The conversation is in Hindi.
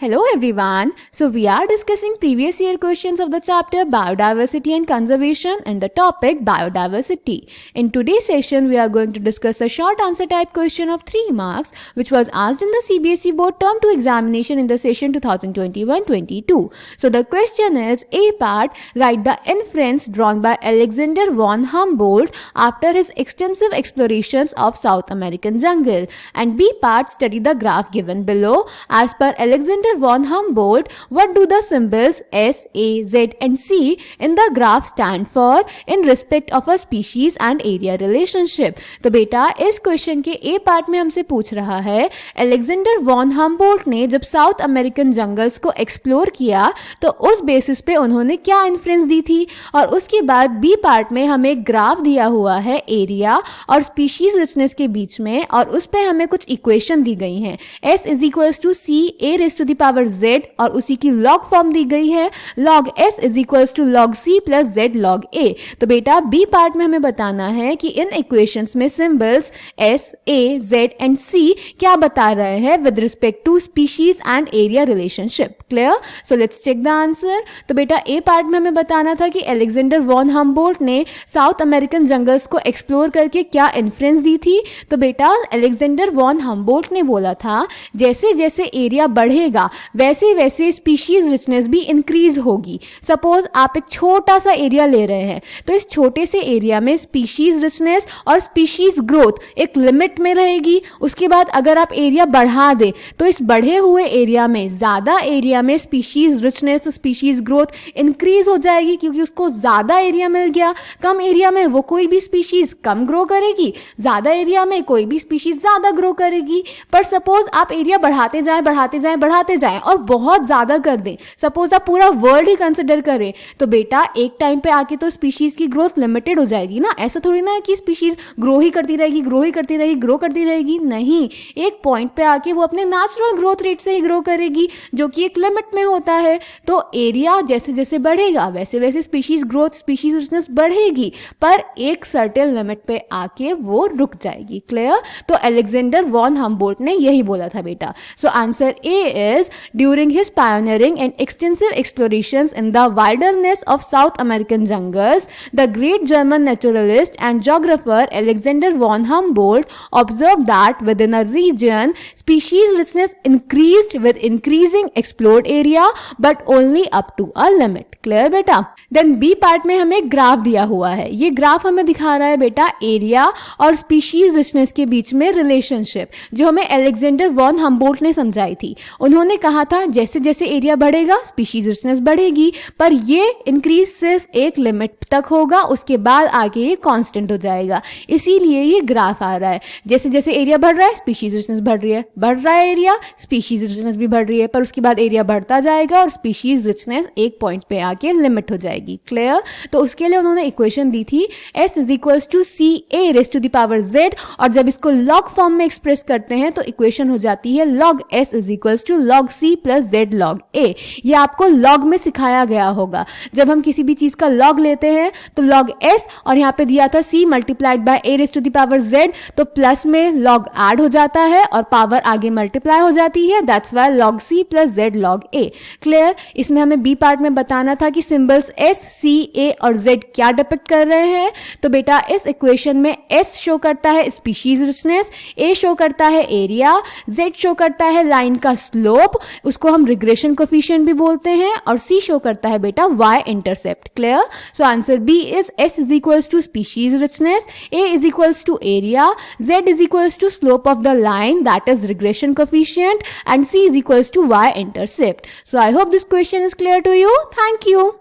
Hello everyone. So we are discussing previous year questions of the chapter Biodiversity and Conservation and the topic Biodiversity. In today's session we are going to discuss a short answer type question of 3 marks which was asked in the CBSE board term 2 examination in the session 2021-22. So the question is, A part, write the inference drawn by Alexander von Humboldt after his extensive explorations of South American jungle, and B part, study the graph given below. As per Alexander von Humboldt, what do the symbols S, A, Z and C in the graph stand for in respect of a species and area relationship? तो बेटा इस क्वेश्चन के ए पार्ट में हमसे पूछ रहा है अलेक्जेंडर वॉन हम्बोल्ट ने जब साउथ अमेरिकन जंगल्स को एक्सप्लोर किया तो उस बेसिस पे उन्होंने क्या इन्फ्रेंस दी थी, और उसके बाद बी पार्ट में हमें एक ग्राफ दिया हुआ है एरिया और स्पीशीज रिचनेस के बीच में, और उस पे हमें कुछ इक्वेशन दी गई हैं S is equals to C A raise to the power Z और उसी की लॉग फॉर्म दी गई है log S is equals to log C plus Z log A। तो बेटा बी पार्ट में हमें बताना है कि इन इक्वेशंस में symbols S, A, Z and C क्या बता रहे हैं with respect to species and area relationship. Clear? So let's check the answer. तो बेटा ए पार्ट में हमें बताना था कि अलेक्जेंडर वॉन हम्बोल्ट ने साउथ अमेरिकन जंगल्स को एक्सप्लोर करके क्या इन्फ्रेंस दी थी। तो बेटा अलेक्जेंडर वॉन हम्बोल्ट ने बोला था जैसे जैसे एरिया बढ़ेगा वैसे वैसे स्पीशीज रिचनेस भी इंक्रीज होगी। सपोज आप एक छोटा सा एरिया ले रहे हैं तो इस छोटे से एरिया में स्पीशीज रिचनेस और स्पीशीज ग्रोथ एक लिमिट में रहेगी। उसके बाद अगर आप एरिया बढ़ा दे तो इस बढ़े हुए एरिया में ज्यादा एरिया में species richness species growth increase हो जाएगी क्योंकि उसको ज्यादा एरिया मिल गया। कम एरिया में वो कोई भी स्पीशीज कम ग्रो करेगी, ज्यादा एरिया में कोई भी स्पीशीज ज्यादा ग्रो करेगी। पर सपोज आप एरिया बढ़ाते जाएं और बहुत ज्यादा कर दें, सपोज आप पूरा वर्ल्ड ही कंसिडर करें, तो बेटा एक टाइम पे आके तो स्पीशीज की ग्रोथ लिमिटेड हो जाएगी ना। ऐसा थोड़ी ना है कि स्पीशीज ग्रो करती रहेगी, नहीं, एक पॉइंट पे आके वो अपने नेचुरल ग्रोथ रेट से ही ग्रो करेगी जो कि एक लिमिट में होता है। तो एरिया जैसे जैसे बढ़ेगा वैसे वैसे स्पीशीज ग्रोथ स्पीशीज रिचनेस बढ़ेगी, पर एक सर्टेन लिमिट पे आके वो रुक जाएगी। क्लियर? तो अलेक्जेंडर वॉन हम्बोल्ट ने यही बोला था बेटा। So answer A is during his pioneering and extensive explorations in the wilderness of South American jungles, the great German naturalist and geographer Alexander von Humboldt observed that within a region, species richness increased with increasing explored area, but only up to a limit. Clear बेटा? Then B part में हमें ग्राफ दिया हुआ है। ये ग्राफ हमें दिखा रहा है बेटा एरिया और स्पीशीज रिचनेस के बीच में रिलेशनशिप जो हमें अलेक्जेंडर वॉन हम्बोल्ट ने समझाई थी। उन्होंने कहा था जैसे जैसे एरिया बढ़ेगा स्पीशीज रिचनेस बढ़ेगी, पर ये इंक्रीज सिर्फ एक लिमिट तक होगा, उसके बाद आगे ये कांस्टेंट हो जाएगा। इसीलिए ये ग्राफ आ रहा है। जैसे जैसे एरिया बढ़ रहा है स्पीशीज रिचनेस बढ़ रहा है एरिया, स्पीशीज रिचनेस भी बढ़ रही है, पर उसके बाद एरिया बढ़ता जाएगा और स्पीशीज रिचनेस एक पॉइंट पे आके लिमिट हो जाएगी। क्लियर? तो उसके लिए उन्होंने इक्वेशन दी थी S is equals to C A raise to the power Z, और जब इसको लॉग फॉर्म में एक्सप्रेस करते हैं तो इक्वेशन हो जाती है log S is equals to log C plus Z log A। ये आपको लॉग में सिखाया गया होगा। जब हम किसी भी चीज का लॉग लेते हैं तो log S और यहाँ पे दिया था C multiplied by A raise to the power Z, तो प्लस में लॉग ऐड हो जाता है और पावर आगे मल्टीप्लाई हो जाती है। That's why log C plus Z log A। Clear? इसमें हमें बी पार्ट में बताना था कि सिंबल्स S, C, A और Z क्या डिपिक्ट कर रहे हैं। तो बेटा इस इक्वेशन में S शो करता है स्पीशीज रिचनेस, A शो करता है एरिया, Z शो करता है लाइन का स्लोप, उसको हम रिग्रेशन कोफिशिएंट भी बोलते हैं, और C शो करता है बेटा Y intercept. Clear? So answer B is S is equals to species richness, A is equals to area, Z is equals to slope of the line that is regression coefficient, and C is equals to Y intercept. So I hope this question is clear to you. Thank you.